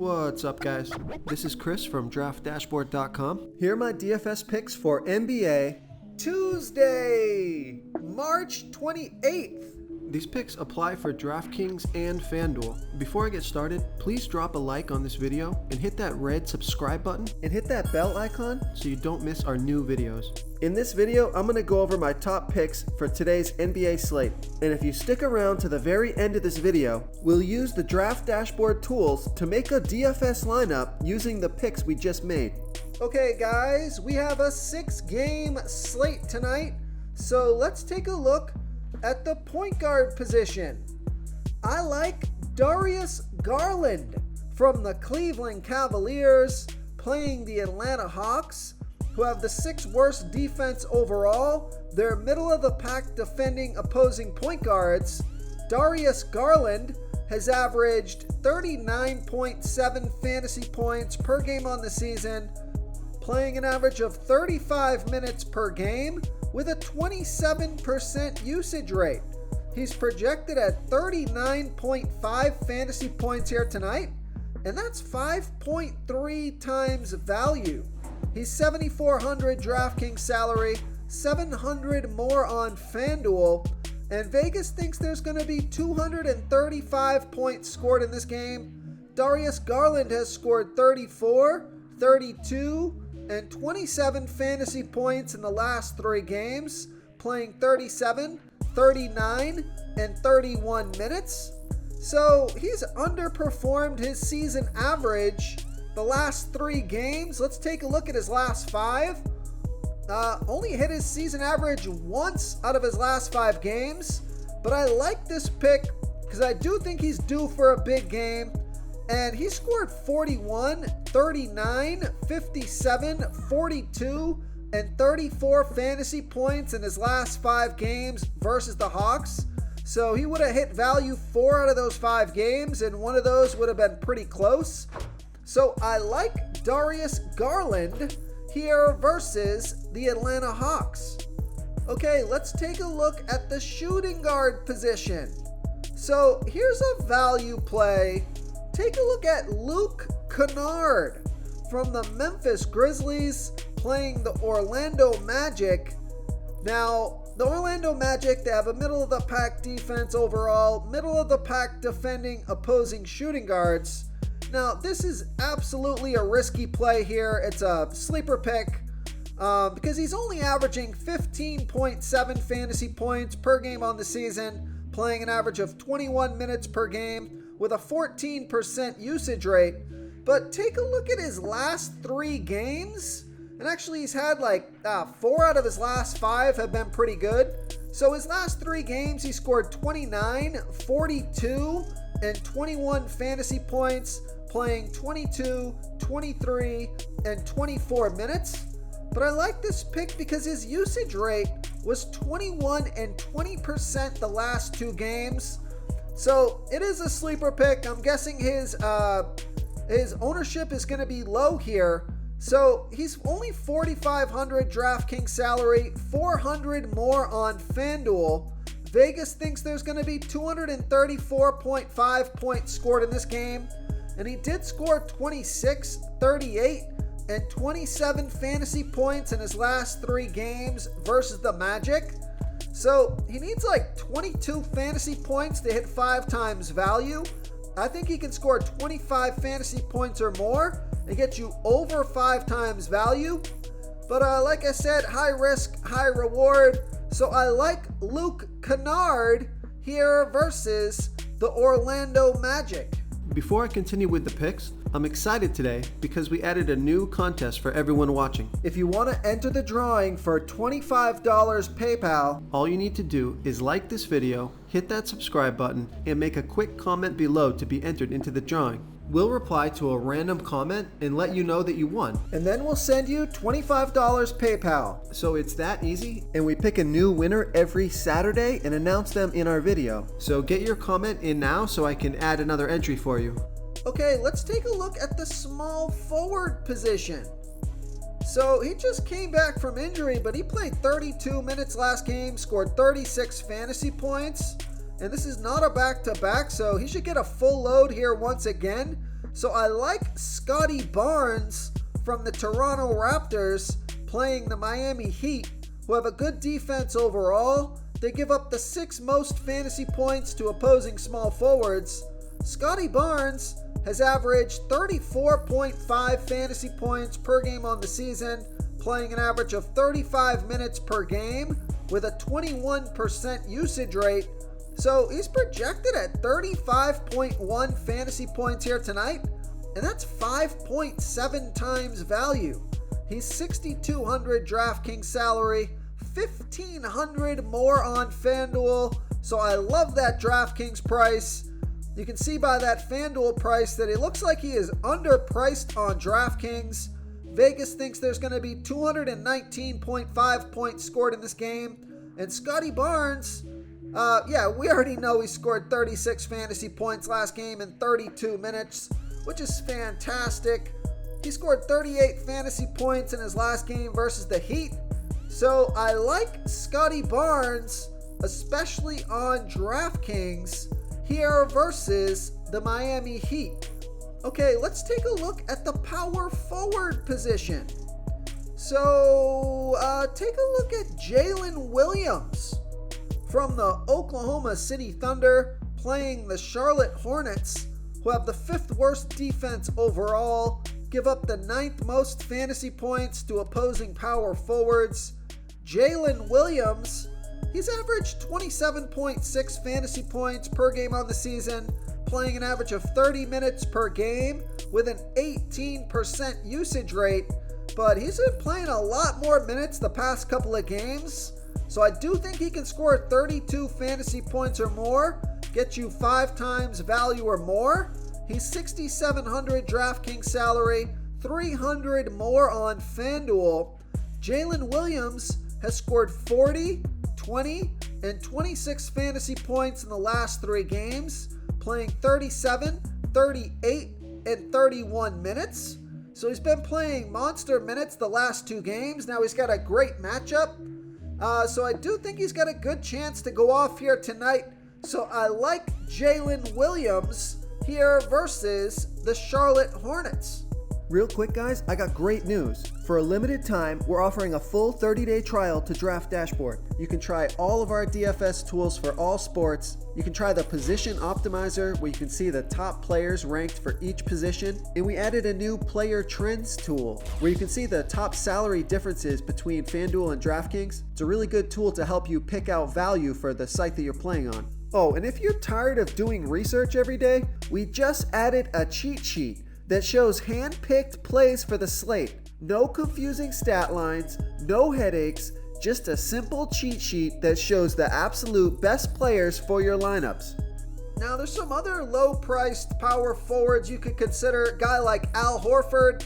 What's up, guys? This is Chris from DraftDashboard.com. Here are my DFS picks for NBA Tuesday, March 28th. These picks apply for DraftKings and FanDuel. Before I get started, please drop a like on this video and hit that red subscribe button and hit that bell icon so you don't miss our new videos. In this video, I'm going to go over my top picks for today's NBA slate. And if you stick around to the very end of this video, we'll use the Draft Dashboard tools to make a DFS lineup using the picks we just made. Okay guys, we have a 6-game slate tonight. So let's take a look at the point guard position. I like Darius Garland from the Cleveland Cavaliers playing the Atlanta Hawks, who have the 6th worst defense overall. They're middle of the pack defending opposing point guards. Darius Garland has averaged 39.7 fantasy points per game on the season, playing an average of 35 minutes per game with a 27% usage rate. He's projected at 39.5 fantasy points here tonight, and that's 5.3 times value. He's $7,400 DraftKings salary, $700 more on FanDuel, and Vegas thinks there's going to be 235 points scored in this game. Darius Garland has scored 34, 32, and 27 fantasy points in the last 3 games, playing 37, 39, and 31 minutes. So he's underperformed his season average the last 3 games. Let's take a look at his last 5. Only hit his season average once out of his last 5 games, but I like this pick because I do think he's due for a big game. And he scored 41, 39, 57, 42, and 34 fantasy points in his last 5 games versus the Hawks. So he would have hit value 4 out of those 5 games, and one of those would have been pretty close. So I like Darius Garland here versus the Atlanta Hawks. Okay, let's take a look at the shooting guard position. So here's a value play. Take a look at Luke Kennard from the Memphis Grizzlies playing the Orlando Magic. Now, the Orlando Magic, they have a middle-of-the-pack defense overall, middle-of-the-pack defending opposing shooting guards. Now, this is absolutely a risky play here. It's a sleeper pick because he's only averaging 15.7 fantasy points per game on the season, playing an average of 21 minutes per game, with a 14% usage rate. But take a look at his last 3 games. And actually he's had 4 out of his last 5 have been pretty good. So his last 3 games, he scored 29, 42, and 21 fantasy points, playing 22, 23, and 24 minutes. But I like this pick because his usage rate was 21 and 20% the last 2 games. So it is a sleeper pick. I'm guessing his ownership is going to be low here. So he's only $4,500 DraftKings salary, $400 more on FanDuel. Vegas thinks there's going to be 234.5 points scored in this game. And he did score 26, 38, and 27 fantasy points in his last 3 games versus the Magic. So he needs 22 fantasy points to hit 5 times value. I think he can score 25 fantasy points or more and get you over 5 times value. But like I said, high risk, high reward. So I like Luke Kennard here versus the Orlando Magic. Before I continue with the picks, I'm excited today because we added a new contest for everyone watching. If you want to enter the drawing for $25 PayPal, all you need to do is like this video, hit that subscribe button, and make a quick comment below to be entered into the drawing. We'll reply to a random comment and let you know that you won. And then we'll send you $25 PayPal. So it's that easy, and we pick a new winner every Saturday and announce them in our video. So get your comment in now so I can add another entry for you. Okay, let's take a look at the small forward position. So he just came back from injury, but he played 32 minutes last game, scored 36 fantasy points. And this is not a back-to-back, so he should get a full load here once again. So I like Scotty Barnes from the Toronto Raptors playing the Miami Heat, who have a good defense overall. They give up the 6th most fantasy points to opposing small forwards. Scotty Barnes has averaged 34.5 fantasy points per game on the season, playing an average of 35 minutes per game with a 21% usage rate. So he's projected at 35.1 fantasy points here tonight, and that's 5.7 times value. He's $6,200 DraftKings salary, $1,500 more on FanDuel. So I love that DraftKings price. You can see by that FanDuel price that it looks like he is underpriced on DraftKings. Vegas thinks there's going to be 219.5 points scored in this game. And Scotty Barnes, we already know he scored 36 fantasy points last game in 32 minutes, which is fantastic. He scored 38 fantasy points in his last game versus the Heat. So I like Scotty Barnes, especially on DraftKings, here versus the Miami Heat. Okay, let's take a look at the power forward position. So take a look at Jalen Williams from the Oklahoma City Thunder playing the Charlotte Hornets, who have the 5th worst defense overall, give up the 9th most fantasy points to opposing power forwards. Jalen Williams, he's averaged 27.6 fantasy points per game on the season, playing an average of 30 minutes per game with an 18% usage rate, but he's been playing a lot more minutes the past couple of games, so I do think he can score 32 fantasy points or more, get you 5 times value or more. He's $6,700 DraftKings salary, $300 more on FanDuel. Jalen Williams has scored 40, 20, and 26 fantasy points in the last 3 games, playing 37, 38, and 31 minutes. So he's been playing monster minutes the last 2 games. Now he's got a great matchup. So I do think he's got a good chance to go off here tonight. So I like Jalen Williams here versus the Charlotte Hornets. Real quick, guys, I got great news. For a limited time, we're offering a full 30-day trial to Draft Dashboard. You can try all of our DFS tools for all sports. You can try the Position Optimizer, where you can see the top players ranked for each position. And we added a new Player Trends tool, where you can see the top salary differences between FanDuel and DraftKings. It's a really good tool to help you pick out value for the site that you're playing on. Oh, and if you're tired of doing research every day, we just added a cheat sheet that shows hand-picked plays for the slate. No confusing stat lines, no headaches, just a simple cheat sheet that shows the absolute best players for your lineups. Now there's some other low-priced power forwards you could consider. A guy like Al Horford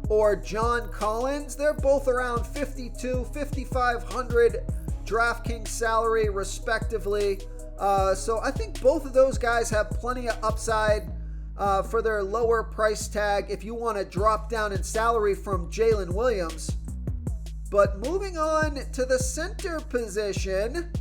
or John Collins. They're both around $5,200, $5,500 DraftKings salary respectively. So I think both of those guys have plenty of upside for their lower price tag if you want to drop down in salary from Jalen Williams. But moving on to the center position,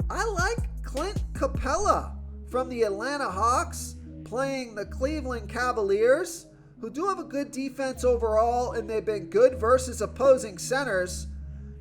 I like Clint Capela from the Atlanta Hawks playing the Cleveland Cavaliers, who do have a good defense overall, and they've been good versus opposing centers.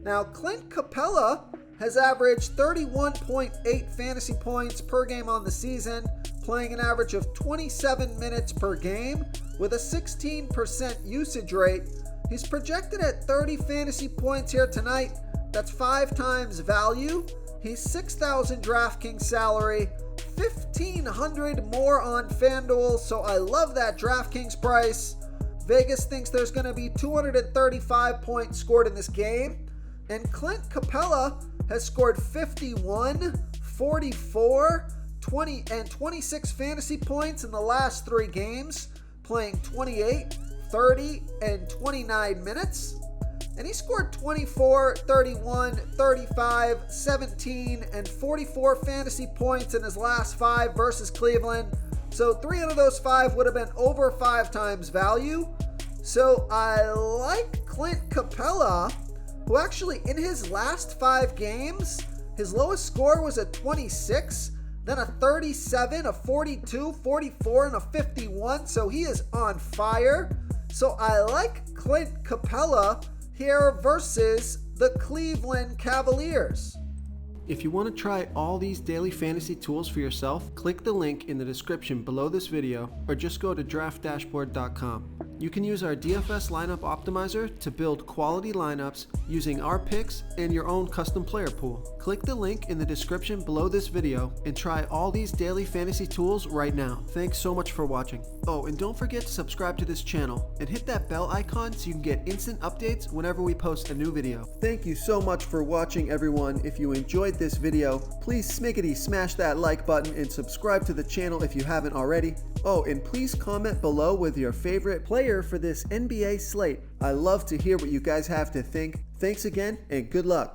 Now, Clint Capela has averaged 31.8 fantasy points per game on the season, playing an average of 27 minutes per game with a 16% usage rate. He's projected at 30 fantasy points here tonight. That's 5 times value. He's $6,000 DraftKings salary, $1,500 more on FanDuel, so I love that DraftKings price. Vegas thinks there's going to be 235 points scored in this game, and Clint Capela has scored 51, 44, 20, and 26 fantasy points in the last 3 games, playing 28, 30, and 29 minutes. And he scored 24, 31, 35, 17, and 44 fantasy points in his last 5 versus Cleveland. So 3 out of those 5 would have been over 5 times value. So I like Clint Capela, who actually in his last 5 games, his lowest score was a 26. then a 37, a 42, 44, and a 51. So he is on fire. So I like Clint Capela here versus the Cleveland Cavaliers. If you want to try all these daily fantasy tools for yourself, click the link in the description below this video or just go to draftdashboard.com. You can use our DFS lineup optimizer to build quality lineups using our picks and your own custom player pool. Click the link in the description below this video and try all these daily fantasy tools right now. Thanks so much for watching. Oh, and don't forget to subscribe to this channel and hit that bell icon so you can get instant updates whenever we post a new video. Thank you so much for watching, everyone. If you enjoyed this video, please smiggity smash that like button and subscribe to the channel if you haven't already. Oh, and please comment below with your favorite player for this NBA slate. I love to hear what you guys have to think. Thanks again and good luck.